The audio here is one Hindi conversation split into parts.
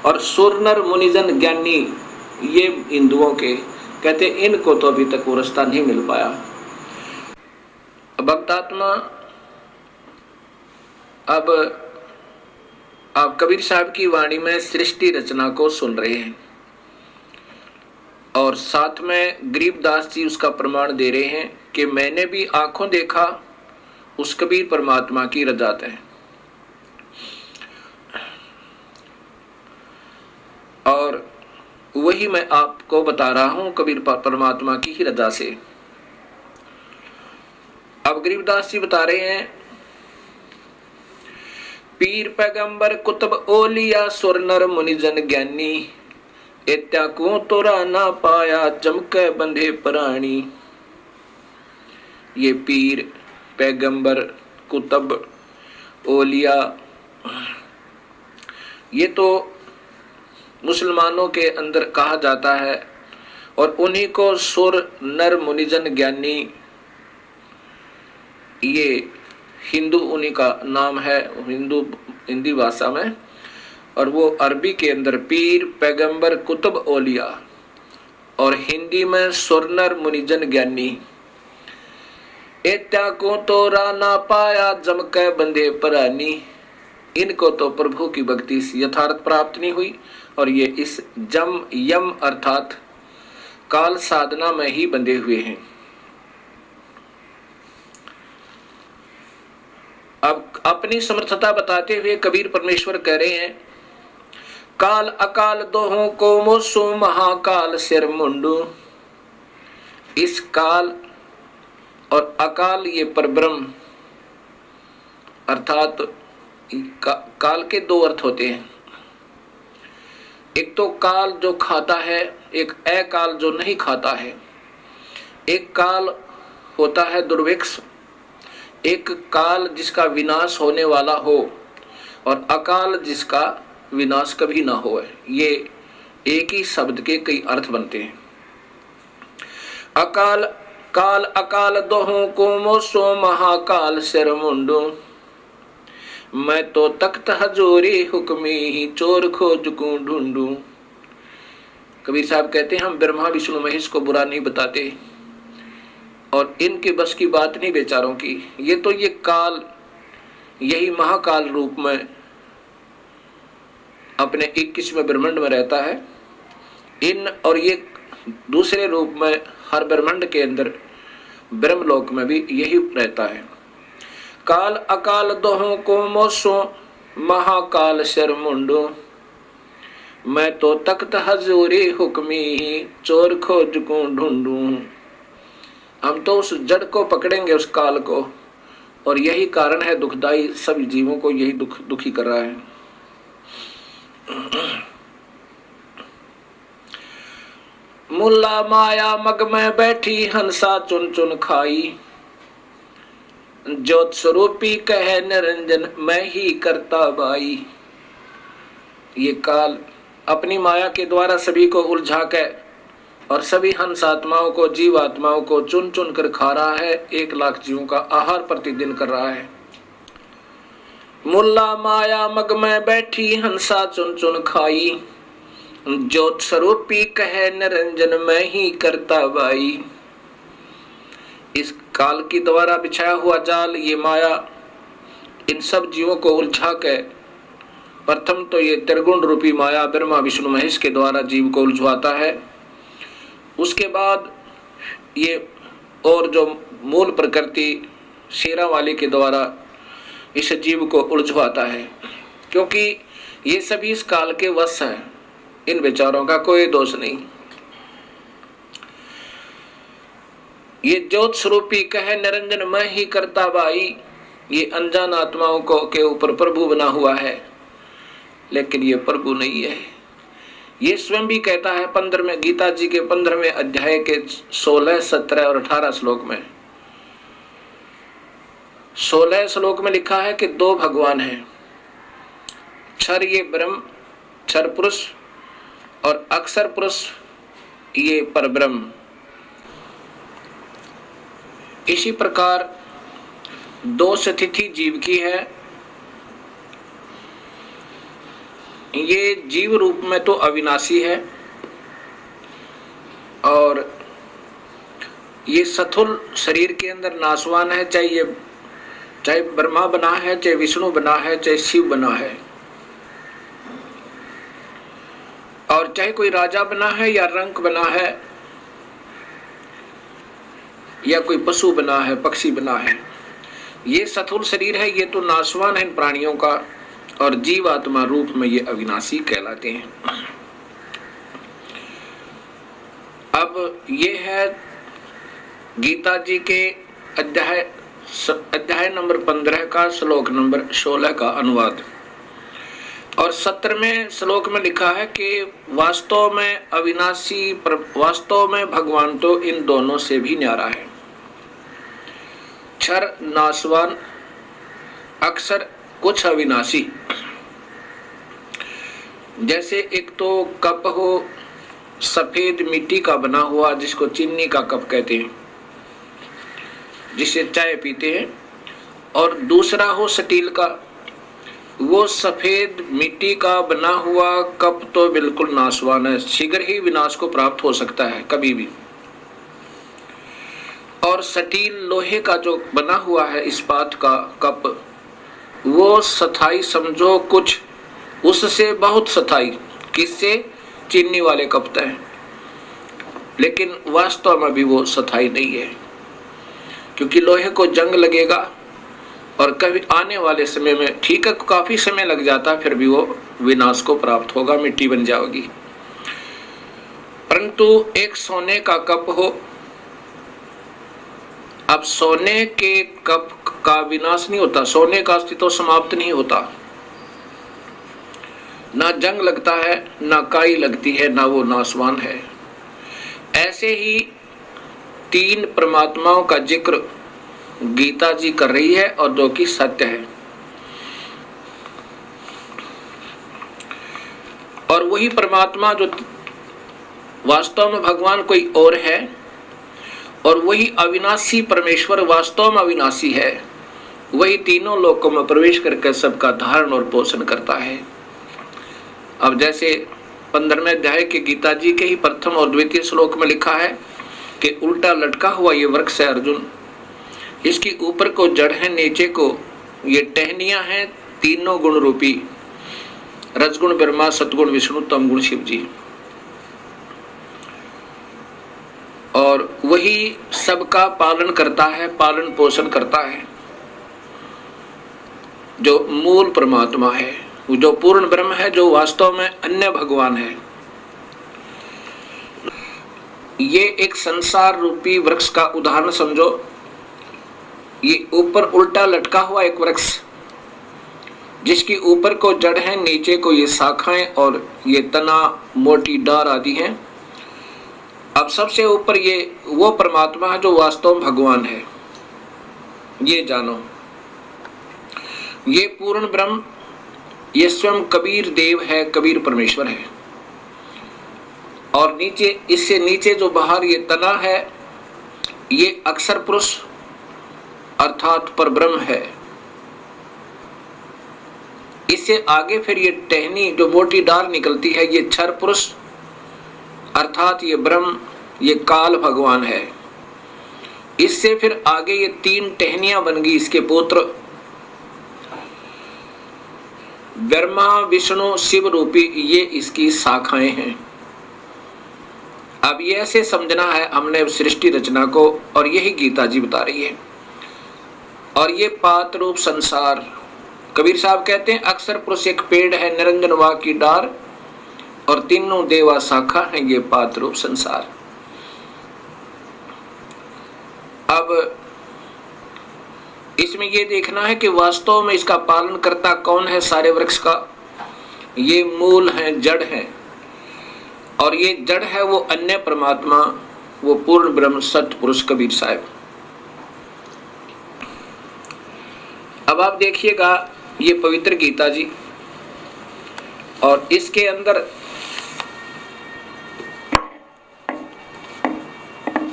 और सुर नर मुनिजन ज्ञानी ये हिंदुओं के कहते इनको तो अभी तक वो रास्ता नहीं मिल पाया। भक्तात्मा, अब आप कबीर साहब की वाणी में सृष्टि रचना को सुन रहे हैं और साथ में गरीबदास जी उसका प्रमाण दे रहे हैं कि मैंने भी आंखों देखा उस कबीर परमात्मा की रजात है। और वही मैं आपको बता रहा हूं कबीर परमात्मा की ही रजा से। अब गरीबदास जी बता रहे हैं, पीर पैगंबर कुतुब ओलिया सुर नर मुनिजन ज्ञानी, एत्या को तोरा ना पाया जमके बंधे प्राणी। ये पीर पैगंबर कुतुब ओलिया ये तो मुसलमानों के अंदर कहा जाता है और उन्हीं को सुर नर मुनिजन ज्ञानी ये हिंदू उन्हीं का नाम है हिंदी भाषा में, और वो अरबी के अंदर पीर पैगंबर कुतुब ओलिया और हिंदी में सुर नर मुनिजन ज्ञानी। एत्या को तो राना पाया जमके बंधे परानी। इनको तो प्रभु की भक्ति से यथार्थ प्राप्त नहीं हुई और ये इस जम यम अर्थात काल साधना में ही बंधे हुए हैं। अब अपनी समर्थता बताते हुए कबीर परमेश्वर कह रहे हैं, काल अकाल दोहों को मोसो महाकाल सिर मुंडू। इस काल और अकाल ये परब्रह्म अर्थात काल के दो अर्थ होते हैं। एक तो काल जो खाता है, एक अकाल जो नहीं खाता है। एक काल होता है दुर्भिक्ष, एक काल जिसका विनाश होने वाला हो और अकाल जिसका विनाश कभी ना हो। ये एक ही शब्द के कई अर्थ बनते हैं। अकाल काल अकाल दोहों को मोसो महाकाल सिर मुंडू। मैं तो तख्त हजूरी हुक्मी ही चोर खोज को ढूंढू। कबीर साहब कहते हैं, हम ब्रह्मा विष्णु महेश को बुरा नहीं बताते और इनके बस की बात नहीं बेचारों की। ये तो ये काल यही महाकाल रूप में अपने 21वें ब्रह्मांड में रहता है। इन और ये दूसरे रूप में हर ब्रह्मांड के अंदर ब्रह्मलोक में भी यही रहता है। काल अकाल दोहों को मोसो महाकाल सिर मुंडू। मैं तो तख्त हजूरी हुक्मी ही चोर खोज को ढूंढू। हम तो उस जड़ को पकड़ेंगे, उस काल को, और यही कारण है दुखदाई, सभी जीवों को यही दुखी कर रहा है। मुल्ला माया मग में बैठी हंसा चुन चुन खाई। ज्योत स्वरूपी कहे निरंजन मैं ही करता बाई। ये काल अपनी माया के द्वारा सभी को उलझा के और सभी हंस आत्माओं को, जीव आत्माओं को चुन चुन कर खा रहा है। 1 लाख जीवों का आहार प्रतिदिन कर रहा है। मुल्ला माया मग में बैठी हंसा चुन चुन खाई। ज्योत स्वरूपी कहे निरंजन मैं ही करता बाई। इस काल की द्वारा बिछाया हुआ जाल, ये माया इन सब जीवों को उलझा के, प्रथम तो ये त्रिगुण रूपी माया ब्रह्मा विष्णु महेश के द्वारा जीव को उलझवाता है। उसके बाद ये और जो मूल प्रकृति शेरा वाली के द्वारा इस जीव को उलझवाता है, क्योंकि ये सभी इस काल के वश हैं। इन बेचारों का कोई दोष नहीं। ये ज्योत स्वरूपी कहे निरंजन मैं ही करता बाई, ये अनजान आत्माओं को के ऊपर प्रभु बना हुआ है, लेकिन ये प्रभु नहीं है। ये स्वयं भी कहता है 15वें गीता जी के 15वें अध्याय के 16, 17 और 18 श्लोक में। 16 श्लोक में लिखा है कि 2 भगवान हैं, क्षर ये ब्रह्म, क्षर पुरुष, और अक्षर पुरुष ये परब्रह्म। इसी प्रकार 2 स्थिति जीव की है। ये जीव रूप में तो अविनाशी है और ये स्थूल शरीर के अंदर नाशवान है, चाहे ब्रह्मा बना है, चाहे विष्णु बना है, चाहे शिव बना है, और चाहे कोई राजा बना है या रंक बना है या कोई पशु बना है, पक्षी बना है, ये स्थूल शरीर है, ये तो नाशवान है इन प्राणियों का, और जीव आत्मा रूप में ये अविनाशी कहलाते हैं। अब ये है गीता जी के अध्याय नंबर 15 का श्लोक नंबर 16 का अनुवाद। और 17वें श्लोक में लिखा है कि वास्तव में अविनाशी, वास्तव में भगवान तो इन दोनों से भी न्यारा है। क्षर नाशवान, अक्षर कुछ अविनाशी। जैसे एक तो कप हो सफेद मिट्टी का बना हुआ, जिसको चीनी का कप कहते हैं, जिसे चाय पीते हैं, और दूसरा हो स्टील का, वो सफेद मिट्टी का बना हुआ कप तो बिल्कुल नाशवान है, शीघ्र ही विनाश को प्राप्त हो सकता है कभी भी। और स्टील लोहे का जो बना हुआ है इस्पात का कप, वो स्थाई समझो कुछ, उससे बहुत स्थाई, किससे? चीनी वाले कप तय, लेकिन वास्तव में भी वो स्थाई नहीं है, क्योंकि लोहे को जंग लगेगा और कभी आने वाले समय में, ठीक है काफी समय लग जाता, फिर भी वो विनाश को प्राप्त होगा, मिट्टी बन जाएगी। परंतु एक सोने का कप हो, अब सोने के कप का विनाश नहीं होता, सोने का अस्तित्व समाप्त नहीं होता, ना जंग लगता है, ना काई लगती है, ना वो नाशवान है। ऐसे ही तीन परमात्माओं का जिक्र गीता जी कर रही है और जो कि सत्य है। और वही परमात्मा जो वास्तव में भगवान कोई और है, और वही अविनाशी परमेश्वर वास्तव में अविनाशी है, वही तीनों लोकों में प्रवेश करके सबका धारण और पोषण करता है। अब जैसे 15वें अध्याय के गीता जी के ही प्रथम और द्वितीय श्लोक में लिखा है कि उल्टा लटका हुआ ये वृक्ष है अर्जुन, इसकी ऊपर को जड़ है, नीचे को ये टहनियां हैं, तीनों गुण रूपी, रजगुण ब्रह्मा, सतगुण विष्णु, तमगुण शिव जी, और वही सबका पालन करता है, पालन पोषण करता है, जो मूल परमात्मा है, जो पूर्ण ब्रह्म है, जो वास्तव में अन्य भगवान है। ये एक संसार रूपी वृक्ष का उदाहरण समझो। ये ऊपर उल्टा लटका हुआ एक वृक्ष, जिसकी ऊपर को जड़ है, नीचे को ये शाखाएं और ये तना, मोटी डार आदि हैं। अब सबसे ऊपर ये वो परमात्मा है जो वास्तव में भगवान है, ये जानो। ये पूर्ण ब्रह्म, ये स्वयं कबीर देव है, कबीर परमेश्वर है। और नीचे, इससे नीचे जो बाहर ये तना है, ये अक्षर पुरुष अर्थात परब्रह्म है। इससे आगे फिर ये टहनी जो मोटी डाल निकलती है, ये क्षर पुरुष अर्थात ये ब्रह्म, ये काल भगवान है। इससे फिर आगे ये तीन टहनियां बन गई, इसके पुत्र ब्रह्मा, विष्णु, शिव रूपी, ये इसकी शाखाएं हैं। अब ये ऐसे समझना है हमने सृष्टि रचना को, और यही गीता जी बता रही है। और ये पात रूप संसार, कबीर साहब कहते हैं अक्षर पुरुष एक पेड़ है, निरंजन वा की डार, और तीनों देवा शाखा है, ये पात रूप संसार। अब इसमें ये देखना है कि वास्तव में इसका पालन करता कौन है सारे वृक्ष का। ये मूल है, जड़ है, और ये जड़ है वो अन्य परमात्मा, वो पूर्ण ब्रह्म सत्य पुरुष कबीर साहब। अब आप देखिएगा ये पवित्र गीता जी, और इसके अंदर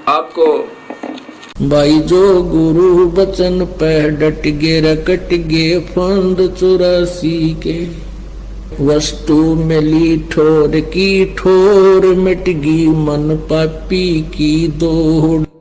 आपको भाई जो गुरु बचन पे डट गे रकट गे फंद 84 के, वस्तु मिली ठोर की ठोर, मिट गई मन पापी की दौड़।